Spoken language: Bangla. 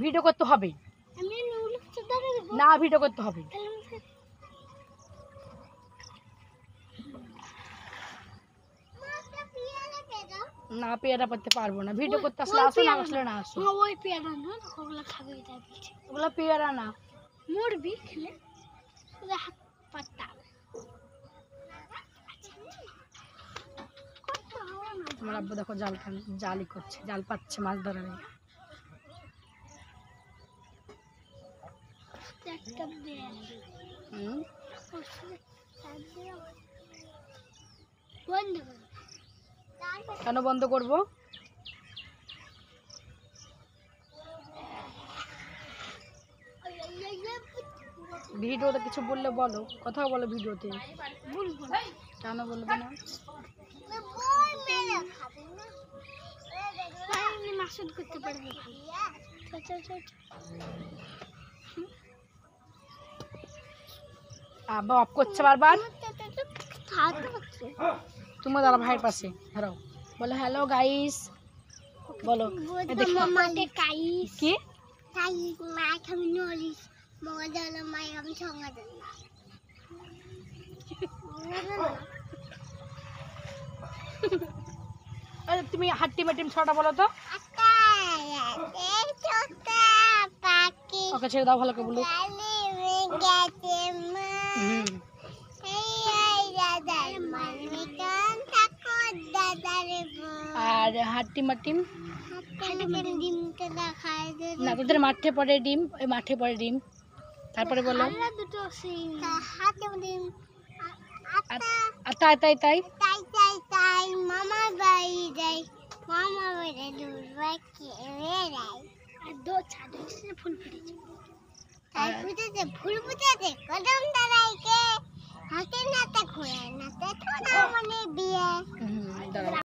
ভিডিও করতে হবে না, ভিডিও করতে হবে। না পেয়ারা পারতে পারবো না, ভিডিও করতে আসলে আসো, না আসলে না আসো। ওই পেয়ারা না, ওগুলো খাবে তাই বলছি। ওগুলো পেয়ারা না, মরবি খেলে, হাত পাতা। আমার আব্বু দেখো জালি করছে, জাল পাচ্ছে মাছ ধরার। কেন বন্ধ করবো? ভিডিওতে কিছু বললে বলো, কথা বলো ভিডিওতে। কেন বলবো না? মাসুদ করতে পারবে। আব্বা অফ করছে বারবার। তোমার দাদা ভাইয়ের পাশে ধরো, বলো হ্যালো গাইস, বলো কি? তুমি হাট্টি মাটিম ছটা বলো তো। ওকে ছেড়ে দাও, ভালো করে বলো। আর হাট্টি মাটিম না, তোদের মাঠে পড়ে ডিম, ওই মাঠে পড়ে ডিম। তারপরে বলো তাই তাই তাই তাই মামা বাড়ি যাই, মামা বাড়ি ফুল ফুটেছে, তাই ফুটেছে, ফুল ফুটেছে, কদম দাদাইকে হাতে নাতে ঘোরায় নাতে, থোড়া মানে বিয়ে।